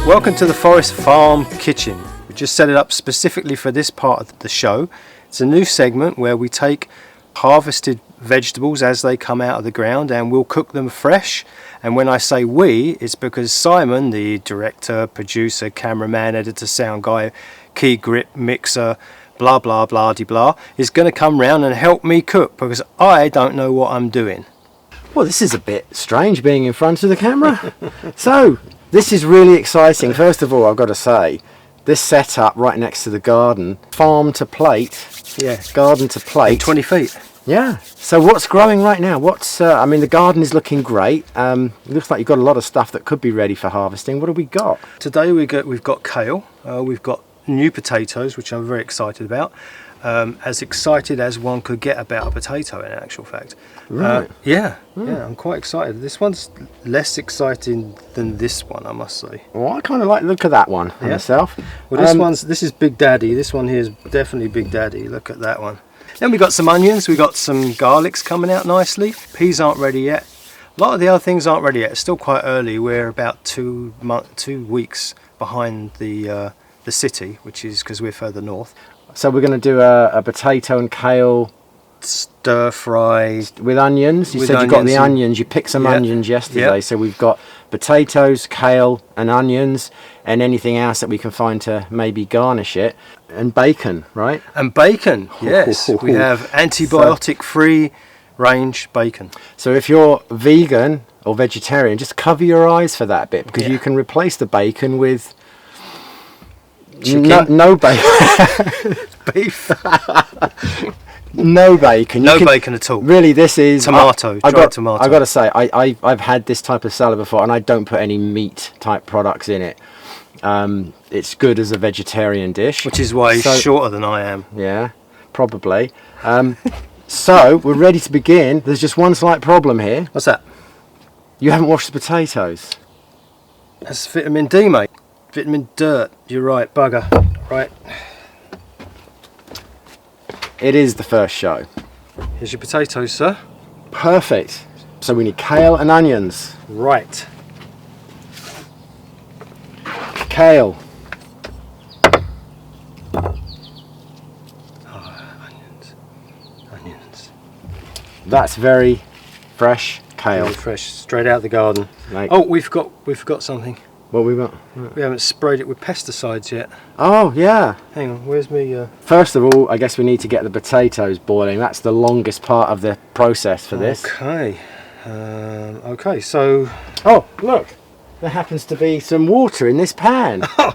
Welcome to the Forest Farm Kitchen. We just set it up specifically for this part of the show. It's a new segment where we take harvested vegetables as they come out of the ground and we'll cook them fresh. And when I say we, it's because Simon, the director, producer, cameraman, editor, sound guy, key grip, mixer, blah blah blah de blah, is going to come round and help me cook because I don't know what I'm doing. Well, this is a bit strange being in front of the camera. So this is really exciting. First of all, I've got to say, this setup right next to the garden, farm to plate, Yeah, garden to plate. 20 feet. Yeah. So what's growing right now? I mean, the garden is looking great. It looks like you've got a lot of stuff that could be ready for harvesting. What have we got? Today we've got kale, we've got new potatoes, which I'm very excited about. As excited as one could get about a potato in actual fact. Right. Yeah, I'm quite excited. This one's less exciting than this one, I must say. Well, I kind of like the look of that one myself. Well, this is Big Daddy. This one here is definitely Big Daddy. Look at that one. Then we got some onions, we got some garlics coming out nicely. Peas aren't ready yet. A lot of the other things aren't ready yet. It's still quite early. We're about 2 weeks behind the city, which is because we're further north. So we're going to do a potato and kale stir fry with onions. You said you got the onions. You picked some onions yesterday. So we've got potatoes, kale and onions and anything else that we can find to maybe garnish it. And bacon, right? And bacon, yes. We have antibiotic free range bacon. So if you're vegan or vegetarian, just cover your eyes for that bit because you can replace the bacon with chicken. No bacon. Beef. No bacon. No bacon at all. Really, this is tomato. Tomato. I got to say, I've had this type of salad before, and I don't put any meat type products in it. It's good as a vegetarian dish, which is why he's shorter than I am. Yeah, probably. So we're ready to begin. There's just one slight problem here. What's that? You haven't washed the potatoes. That's vitamin D, mate. Vitamin dirt. You're right, bugger. Right. It is the first show. Here's your potatoes, sir. Perfect. So we need kale and onions. Right. Kale. Onions. That's very fresh kale. Very fresh, straight out of the garden. Right. Oh, we've got something. What we got? We haven't sprayed it with pesticides yet. Oh yeah. Hang on, where's me? First of all, I guess we need to get the potatoes boiling. That's the longest part of the process for this. Okay. Okay, so. Oh, look. There happens to be some water in this pan. Oh,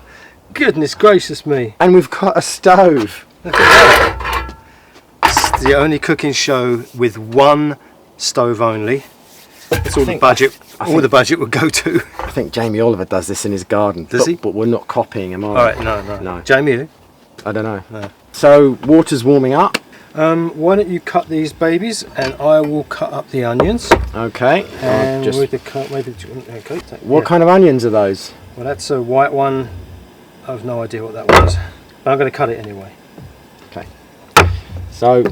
goodness gracious me. And we've got a stove. Look at that. It's the only cooking show with one stove only. That's all the budget. All the budget would go to. I think Jamie Oliver does this in his garden. Does he? But we're not copying him, are we? All right, no. Jamie, who? I don't know. No. So water's warming up. Why don't you cut these babies, and I will cut up the onions. Okay. And just... with the cut, maybe. Okay. What kind of onions are those? Well, that's a white one. I have no idea what that was, but I'm going to cut it anyway. Okay. So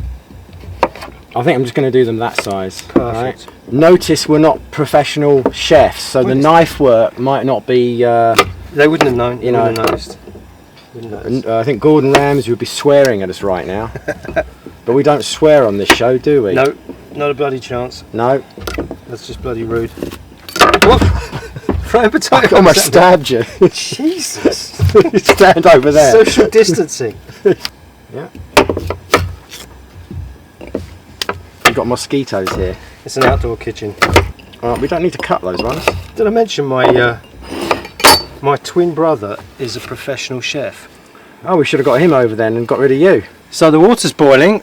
I think I'm just going to do them that size. Perfect. Right? Notice we're not professional chefs, so the knife work might not be. They wouldn't have known. You know. Wouldn't have noticed. I think Gordon Ramsay would be swearing at us right now. But we don't swear on this show, do we? No, not a bloody chance. No. That's just bloody rude. What? Throwing potatoes. I almost stabbed you. Jesus. Stand over there. Social distancing. Yeah. We've got mosquitoes here. It's an outdoor kitchen. We don't need to cut those ones. Did I mention my my twin brother is a professional chef? Oh, we should have got him over then and got rid of you. So the water's boiling.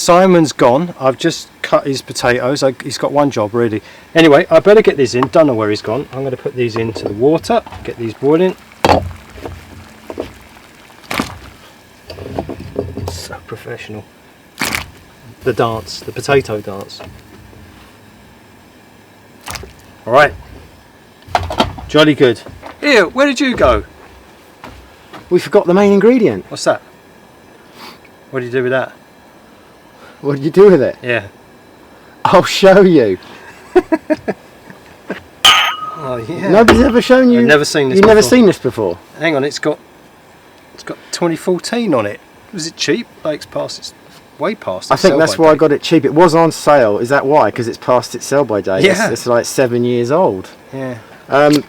Simon's gone. I've just cut his potatoes. He's got one job really. Anyway, I better get these in. Don't know where he's gone. I'm going to put these into the water, get these boiling. So professional. The dance, the potato dance. Alright. Jolly good. Here, where did you go? We forgot the main ingredient. What's that? What do you do with that? What did you do with it? Yeah. I'll show you. Oh yeah. Nobody's ever shown you. I've never seen this. You've before. never seen this before. Hang on, it's got 2014 on it. Was it cheap? Like it's past its way past. I think that's why I got it cheap. It was on sale. Is that why? Because it's past its sell-by date. Yeah. It's like 7 years old. Yeah.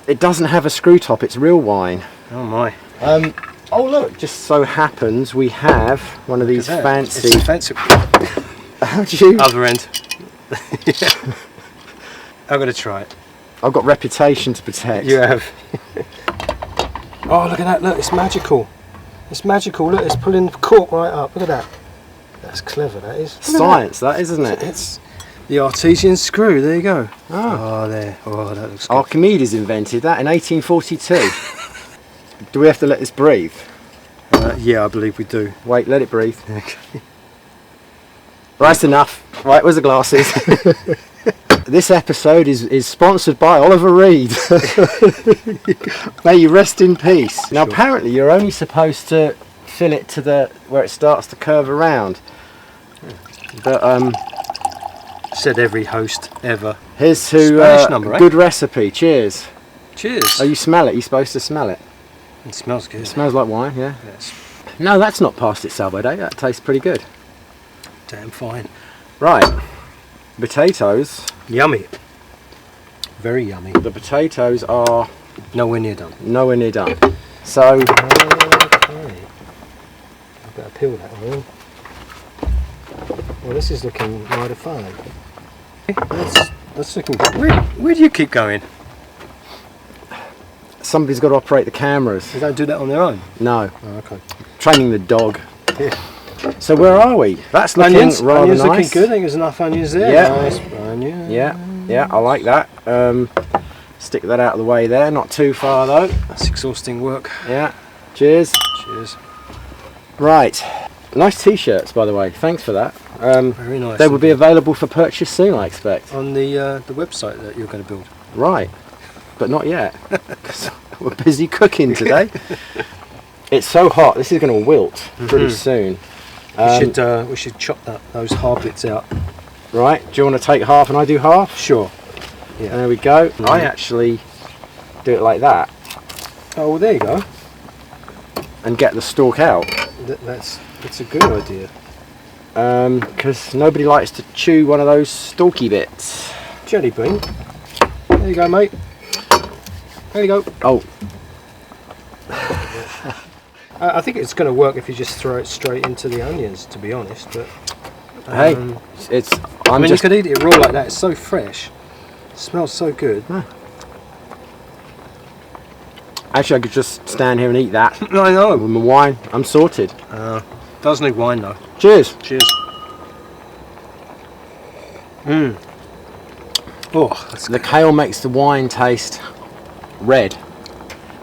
It doesn't have a screw top. It's real wine. Oh my. Oh look! Just so happens we have one of these fancy. It's fancy. How do you? Other end. Yeah. I'm gonna try it. I've got reputation to protect. You have. Oh look at that! Look, it's magical. It's magical. Look, it's pulling the cork right up. Look at that. That's clever. That is. Science, that is, isn't it? It's the artesian screw. There you go. Oh, there. Oh, that looks good. Archimedes invented that in 1842. Do we have to let this breathe? Yeah, I believe we do. Wait, let it breathe. Okay. Right, that's enough. Right, where's the glasses? This episode is sponsored by Oliver Reed. May you rest in peace. Now, apparently, you're only supposed to fill it to where it starts to curve around. But said every host ever. Here's to Spanish number, good recipe. Cheers. Cheers. Oh, you smell it. You're supposed to smell it. It smells good. It smells like wine, yeah. Yes. No, that's not past its sell-by date. That tastes pretty good. Damn fine. Right. Potatoes. Yummy. Very yummy. The potatoes are nowhere near done. Nowhere near done. So. Okay. I better peel that one. Well, this is looking mighty fine. That's looking good. Where do you keep going? Somebody's got to operate the cameras. They don't do that on their own? No. Oh, okay. Training the dog. Yeah. So where are we? That's looking rather onions nice. Looking good. I think there's enough onions there. Yeah. Nice onion. Yeah, I like that. Stick that out of the way there. Not too far though. That's exhausting work. Yeah. Cheers. Cheers. Right. Nice t-shirts, by the way. Thanks for that. Very nice. They will be available for purchase soon, I expect. On the website that you're going to build. Right. But not yet. 'Cause we're busy cooking today. It's so hot. This is going to wilt pretty soon. We should chop those hard bits out. Right. Do you want to take half and I do half? Sure. Yeah. There we go. I actually do it like that. Oh, well, there you go. And get the stalk out. That's a good idea. Because nobody likes to chew one of those stalky bits. Jelly bean. There you go, mate. There you go. Oh. I think it's going to work if you just throw it straight into the onions, to be honest. But hey, you could eat it raw like that. It's so fresh. It smells so good. Huh. Actually, I could just stand here and eat that. I know. With my wine, I'm sorted. Does need wine though. Cheers. Cheers. Oh, that's the kale makes the wine taste red.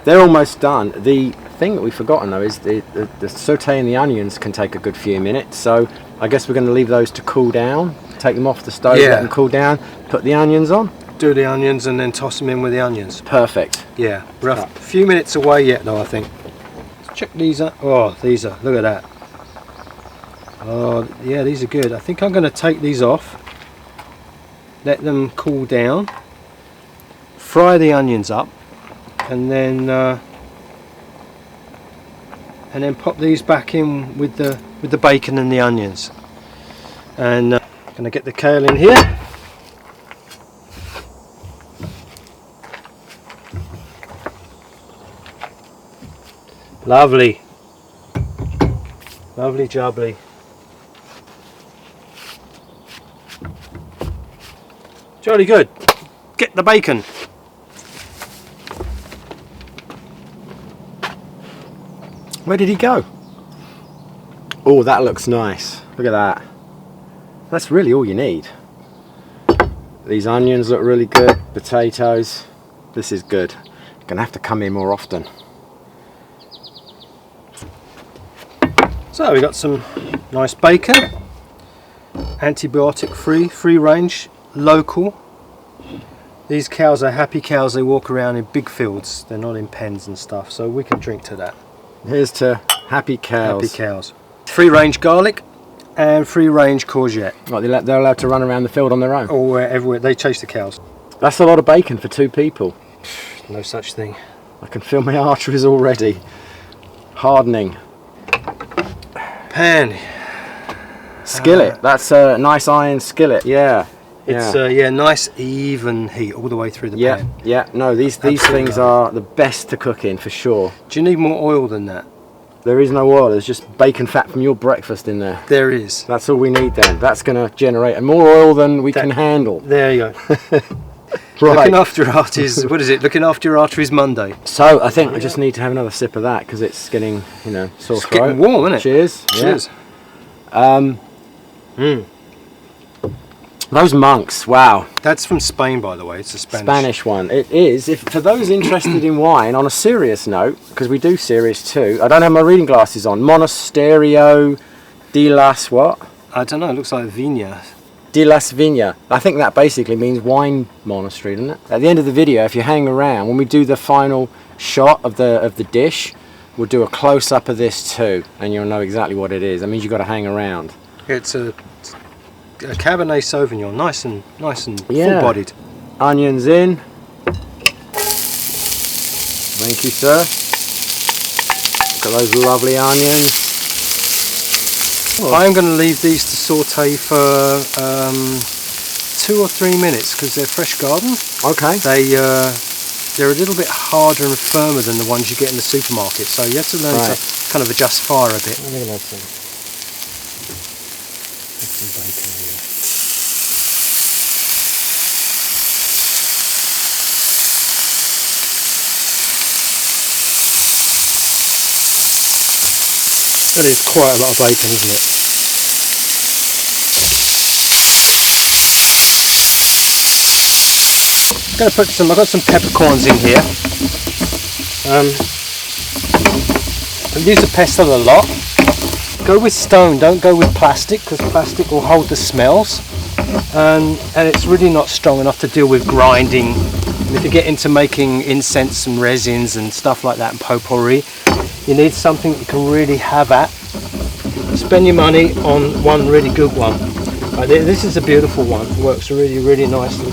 They're almost done. The thing that we've forgotten though is the sauteing the onions can take a good few minutes. So I guess we're going to leave those to cool down. Take them off the stove, let them cool down. Put the onions on. Do the onions and then toss them in with the onions. Perfect. Yeah, we're a few minutes away yet though, I think. Let's check these out. Oh, these are, look at that. Oh, yeah, these are good. I think I'm going to take these off. Let them cool down. Fry the onions up. And then pop these back in with the bacon and the onions. And going to get the kale in here. Lovely. Lovely jubbly. Jolly good. Get the bacon. Where did he go? Oh, that looks nice. Look at that. That's really all you need. These onions look really good. Potatoes. This is good. Gonna have to come here more often. So we got some nice bacon, antibiotic free, free range, local. These cows are happy cows. They walk around in big fields. They're not in pens and stuff, so we can drink to that. Here's to happy cows. Happy cows. Free range garlic and free range courgette. Right, they're allowed to run around the field on their own? Or everywhere. They chase the cows. That's a lot of bacon for 2 people. No such thing. I can feel my arteries already hardening. Pan. Skillet. That's a nice iron skillet. Yeah. It's nice even heat all the way through the pan. Yeah. No, these things are the best to cook in for sure. Do you need more oil than that? There is no oil. There's just bacon fat from your breakfast in there. There is. That's all we need then. That's going to generate more oil than we can handle. There you go. Right. Looking after your arteries. What is it? Looking after your arteries Monday. So I think I just need to have another sip of that because it's getting, sore throat. It's getting warm, isn't it? Cheers. Cheers. Yeah. Those monks, wow. That's from Spain, by the way. It's a Spanish one. It is. For those interested in wine, on a serious note, because we do serious too. I don't have my reading glasses on. Monasterio de las what? I don't know. It looks like Viña. De las Viña. I think that basically means wine monastery, doesn't it? At the end of the video, if you hang around, when we do the final shot of the dish, we'll do a close up of this too, and you'll know exactly what it is. That means you've got to hang around. It's a Cabernet Sauvignon, nice and full-bodied. Onions in. Thank you, sir. Look at those lovely onions. I'm going to leave these to saute for 2 or 3 minutes because they're fresh garden. Okay. They're a little bit harder and firmer than the ones you get in the supermarket, so you have to learn to kind of adjust fire a bit. I'm going to add some bacon here. That is quite a lot of bacon, isn't it? I'm going to put I've got some peppercorns in here. I use the pestle a lot. Go with stone, don't go with plastic, because plastic will hold the smells. And it's really not strong enough to deal with grinding. And if you get into making incense and resins and stuff like that and potpourri, you need something that you can really have at. Spend your money on one really good one. This is a beautiful one. It works really, really nicely.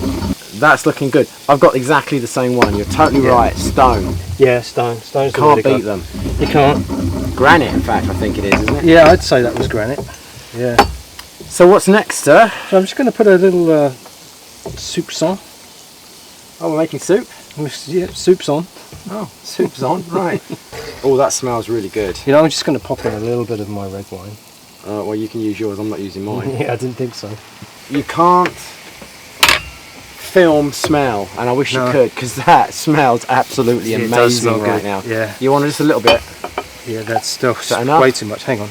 That's looking good. I've got exactly the same one. You're totally right. Stone. Yeah, stone. Stone's the way to go. Can't beat them. You can't. Granite, in fact, I think it is, isn't it? Yeah, I'd say that was granite. Yeah. So what's next, sir? So I'm just going to put a little soups on. Oh, we're making soup? Yeah, soup's on. Oh, soup's on, right. Oh, that smells really good. You know, I'm just going to pop in a little bit of my red wine. Well, you can use yours. I'm not using mine. Yeah, I didn't think so. You can't film smell, and I wish you could, because that smells absolutely amazing right now. Yeah. You want just a little bit? Yeah, that's still enough? Way too much. Hang on.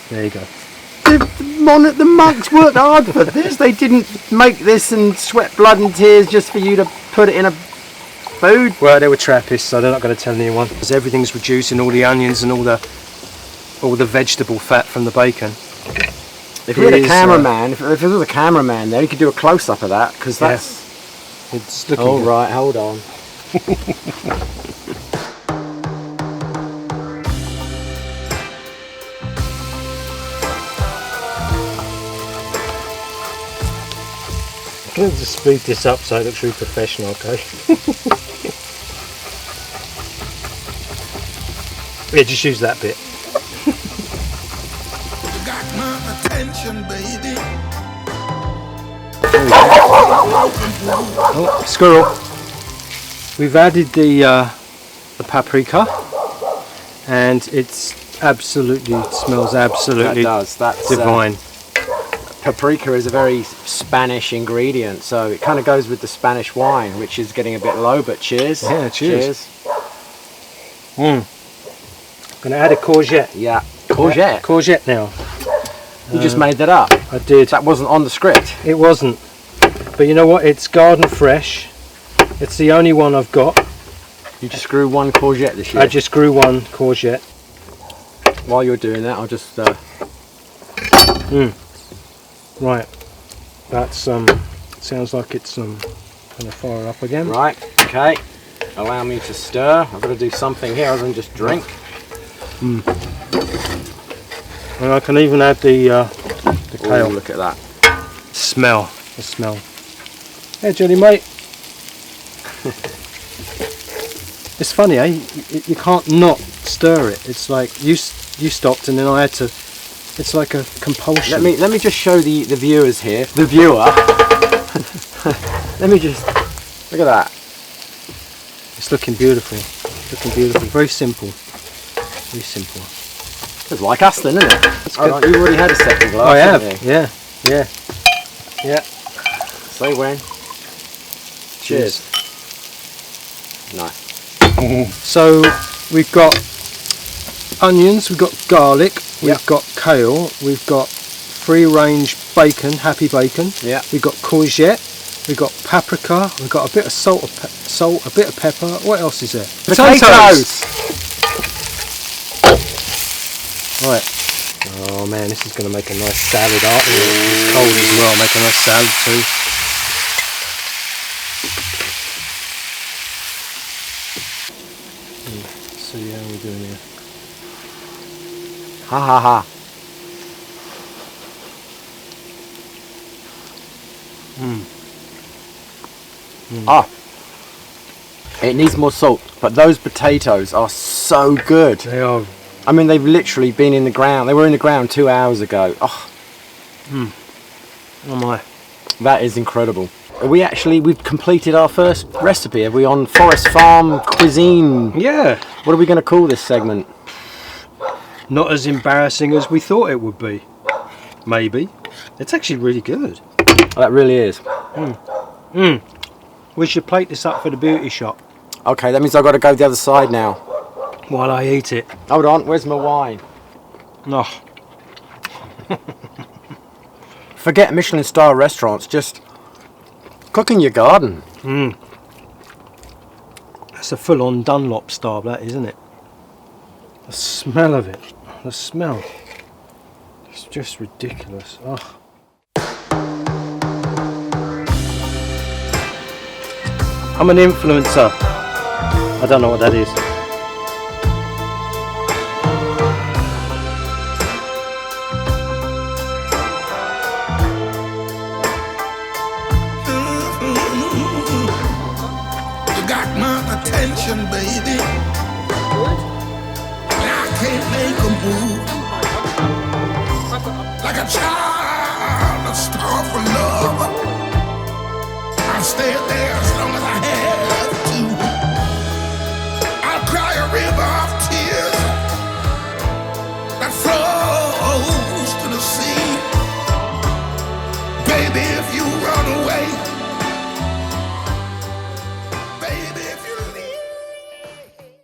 There you go. The monks worked hard for this. They didn't make this and sweat blood and tears just for you to put it in a food. Well, they were Trappists, so they're not going to tell anyone. Because everything's reducing, all the onions and all the vegetable fat from the bacon. If we had a cameraman, if there was a cameraman there, he could do a close-up of that, because that's... It's looking good. Right, hold on. I'm going to just speed this up so it looks really professional, okay? Yeah, just use that bit. You got my attention, baby. Oh, squirrel. We've added the paprika, and it smells absolutely That's divine. Paprika is a very Spanish ingredient, so it kind of goes with the Spanish wine, which is getting a bit low, but cheers. Yeah, cheers. I'm going to add a courgette. Yeah. Courgette? Courgette now. You just made that up? I did. That wasn't on the script. It wasn't. But you know what? It's garden fresh. It's the only one I've got. You just grew one courgette this year? I just grew one courgette. While you're doing that, I'll just... Right. That's sounds like it's gonna fire up again. Right, okay. Allow me to stir. I've got to do something here other than just drink. And I can even add the kale. Ooh, look at that. Smell. The smell. Hey, Jenny, mate. It's funny, eh? You can't not stir it. It's like you stopped, and then I had to. It's like a compulsion. Let me just show the viewers here. The viewer. Let me just look at that. It's looking beautiful. Looking beautiful. Very simple. Very simple. It's like us then, isn't it? That's good. Right, you already had a second glass. I have. Haven't you? Yeah. Yeah. Yeah. Say when. Cheers. Nice. So we've got onions, we've got garlic, we've got kale, we've got free-range bacon, happy bacon. Yeah. We've got courgette, we've got paprika, we've got a bit of salt, a bit of pepper. What else is there? Potatoes. Right. Oh man, this is going to make a nice salad. It's cold as well. Make a nice salad too. See how we're doing here. Ha ha ha. Ah. It needs more salt, but those potatoes are so good. They are. I mean, they've literally been in the ground. They were in the ground 2 hours ago. Oh, Oh my. that is incredible. We've completed our first recipe. Have we on Forest Farm Cuisine? Yeah. What are we going to call this segment? Not as embarrassing as we thought it would be. Maybe. It's actually really good. Oh, that really is. We should plate this up for the beauty shop Okay, that means I've got to go the other side now. while I eat it. Hold on, where's my wine? No. Forget Michelin star restaurants, just cook in your garden. That's a full-on Dunlop style, that, isn't it? The smell of it. The smell. It's just ridiculous. Oh. I'm an influencer. I don't know what that is. You got my attention, baby. And I can't make a move. Like a child, a star for love. I stay there.